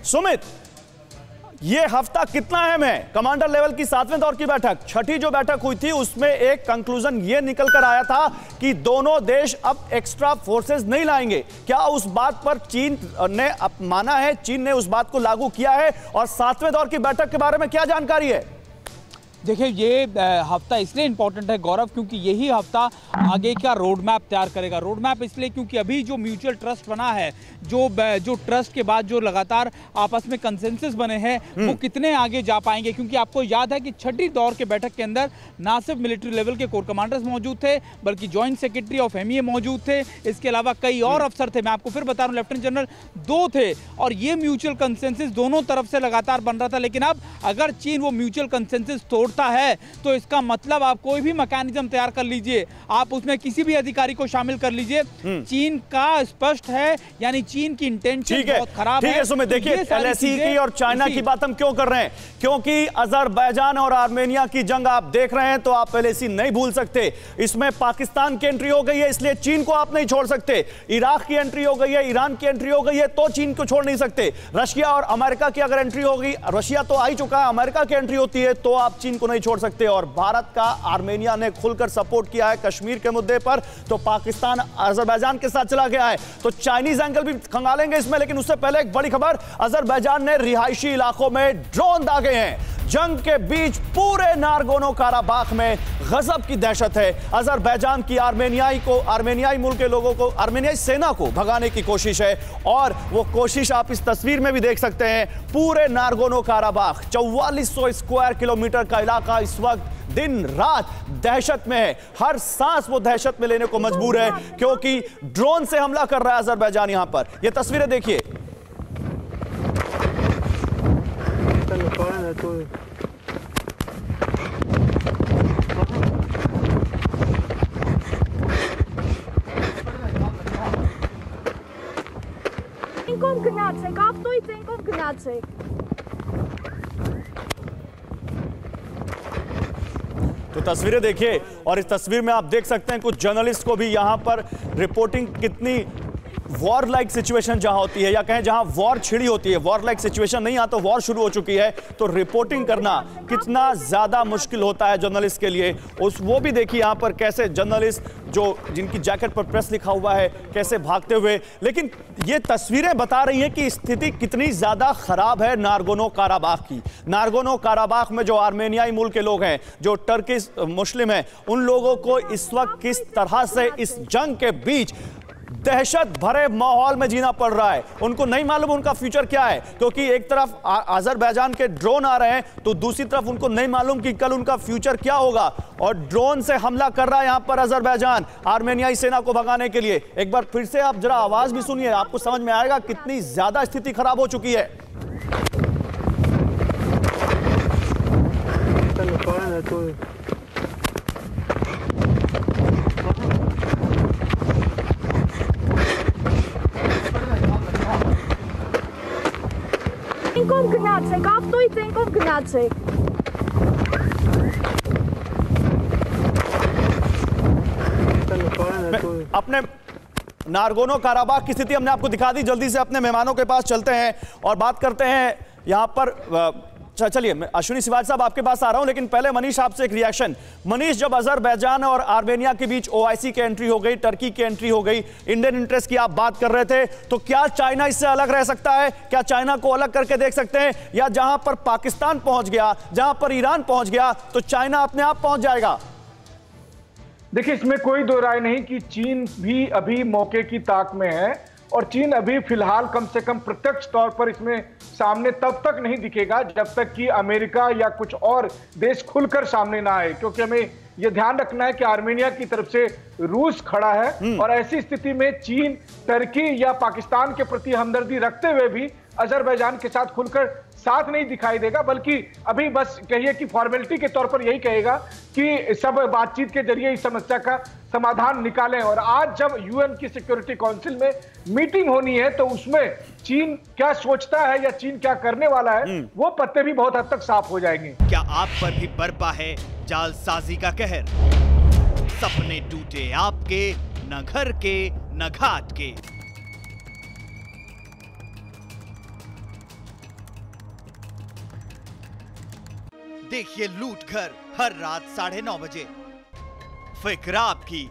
सुमित, ये हफ्ता कितना अहम है? कमांडर लेवल की 7वें दौर की बैठक, छठी जो बैठक हुई थी उसमें एक कंक्लूजन ये निकल कर आया था कि दोनों देश अब एक्स्ट्रा फोर्सेस नहीं लाएंगे। क्या उस बात पर चीन ने माना है, चीन ने उस बात को लागू किया है? और 7वें दौर की बैठक के बारे में क्या जानकारी है? देखिए, ये हफ्ता इसलिए इम्पोर्टेंट है गौरव, क्योंकि यही हफ्ता आगे का रोड मैप तैयार करेगा। रोड मैप इसलिए क्योंकि अभी जो म्यूचुअल ट्रस्ट बना है, जो ट्रस्ट के बाद जो लगातार आपस में कंसेंसस बने हैं, वो कितने आगे जा पाएंगे। क्योंकि आपको याद है कि छठी दौर के बैठक के अंदर ना सिर्फ मिलिट्री लेवल के कोर कमांडर्स मौजूद थे, बल्कि जॉइंट सेक्रेटरी ऑफ एमईए मौजूद थे। इसके अलावा कई और अफसर थे। मैं आपको फिर बता रहा हूँ, लेफ्टिनेंट जनरल 2 थे। और ये म्यूचुअल कंसेंसस दोनों तरफ से लगातार बन रहा था। लेकिन अब अगर चीन वो म्यूचुअल कंसेंसस है तो इसका मतलब आप कोई भी मैकेनिज्म तैयार कर लीजिए, आप उसमें किसी भी अधिकारी को शामिल कर लीजिए, चीन का स्पष्ट है, यानी चीन की इंटेंशन बहुत खराब है। सुमित, देखिए एलएसी की और चाइना की बात हम क्यों कर रहे हैं? क्योंकि अजरबैजान और आर्मेनिया की जंग आप देख रहे हैं तो आप एलएसी नहीं भूल सकते। इसमें पाकिस्तान की एंट्री हो गई है, इसलिए चीन को आप नहीं छोड़ सकते। इराक की एंट्री हो गई है, ईरान की एंट्री हो गई है, तो चीन को छोड़ नहीं सकते। रशिया और अमेरिका की अगर एंट्री होगी, रशिया तो आ ही चुका है, अमेरिका की एंट्री होती है तो आप चीन को नहीं छोड़ सकते। और भारत का आर्मेनिया ने खुलकर सपोर्ट किया है कश्मीर के मुद्दे पर, तो पाकिस्तान अजरबैजान के साथ चला गया है। तो चाइनीज एंगल भी खंगालेंगे इसमें। लेकिन उससे पहले एक बड़ी खबर, अजरबैजान ने रिहायशी इलाकों में ड्रोन दागे हैं। जंग के बीच पूरे नारगोनो काराबाख में गजब की दहशत है। अजरबैजान की आर्मेनियाई मुल्क के लोगों को, आर्मेनियाई सेना को भगाने की कोशिश है। और वो कोशिश आप इस तस्वीर में भी देख सकते हैं। पूरे नारगोनो काराबाख 4400 स्क्वायर किलोमीटर का इलाका इस वक्त दिन रात दहशत में है। हर सांस वो दहशत में लेने को मजबूर है, क्योंकि ड्रोन से हमला कर रहा है अजरबैजान। यहां पर ये तस्वीरें देखिए। तो तस्वीरें देखिए, और इस तस्वीर में आप देख सकते हैं कुछ जर्नलिस्ट को भी यहां पर रिपोर्टिंग, कितनी वॉर लाइक सिचुएशन जहां होती है, या कहें जहां वॉर छिड़ी होती है, वॉर लाइक सिचुएशन नहीं, यहां तो वॉर शुरू हो चुकी है, तो रिपोर्टिंग करना कितना ज्यादा मुश्किल होता है जर्नलिस्ट के लिए। वो भी देखिए यहां पर कैसे जर्नलिस्ट जिनकी जैकेट पर प्रेस लिखा हुआ है, कैसे भागते हुए। लेकिन ये तस्वीरें बता रही हैं कि स्थिति कितनी ज्यादा खराब है नारगोनो काराबाख की। नारगोनो काराबाख में जो आर्मेनियाई मुल्क के लोग हैं, जो टर्किश मुस्लिम हैं, उन लोगों को इस वक्त किस तरह से इस जंग के बीच दहशत भरे माहौल में जीना पड़ रहा है। उनको नहीं मालूम उनका फ्यूचर क्या है, क्योंकि एक तरफ अजरबैजान के ड्रोन आ रहे हैं, तो दूसरी तरफ उनको नहीं मालूम कि कल उनका फ्यूचर क्या होगा। और ड्रोन से हमला कर रहा है यहां पर अजरबैजान आर्मेनियाई सेना को भगाने के लिए। एक बार फिर से आप जरा आवाज भी सुनिए, आपको समझ में आएगा कितनी ज्यादा स्थिति खराब हो चुकी है। अपने नारगोनो काराबाख की स्थिति हमने आपको दिखा दी। जल्दी से अपने मेहमानों के पास चलते हैं और बात करते हैं यहां पर। चलिए, मैं अश्विनी सिवाज साहब आपके पास आ रहा हूं, लेकिन पहले मनीष आपसे एक रिएक्शन। मनीष, जब अजरबैजान और आर्मेनिया के बीच ओआईसी की एंट्री हो गई, टर्की की एंट्री हो गई, इंडियन इंटरेस्ट की आप बात कर रहे थे, तो क्या चाइना इससे अलग रह सकता है? क्या चाइना को अलग करके देख सकते हैं, या जहां पर पाकिस्तान पहुंच गया, जहां पर ईरान पहुंच गया, तो चाइना अपने आप पहुंच जाएगा? देखिए, इसमें कोई दो राय नहीं कि चीन भी अभी मौके की ताक में है, और चीन अभी फिलहाल कम से कम प्रत्यक्ष तौर पर इसमें सामने तब तक नहीं दिखेगा जब तक कि अमेरिका या कुछ और देश खुलकर सामने ना आए। क्योंकि हमें यह ध्यान रखना है कि आर्मेनिया की तरफ से रूस खड़ा है, और ऐसी स्थिति में चीन टर्की या पाकिस्तान के प्रति हमदर्दी रखते हुए भी अजरबैजान के साथ खुलकर साथ नहीं दिखाई देगा, बल्कि अभी बस कहिए कि फॉर्मेलिटी के तौर पर यही कहेगा कि सब बातचीत के जरिए इस समस्या का समाधान निकालें। और आज जब यूएन की सिक्योरिटी काउंसिल में मीटिंग होनी है, तो उसमें चीन क्या सोचता है या चीन क्या करने वाला है, वो पत्ते भी बहुत हद तक साफ हो जाएंगे। क्या आप पर भी बरपा है जालसाजी का कहर? सपने टूटे आपके, न घर के न घाट के। देखिए लूट घर हर रात 9:30 बजे। फिक्र आपकी,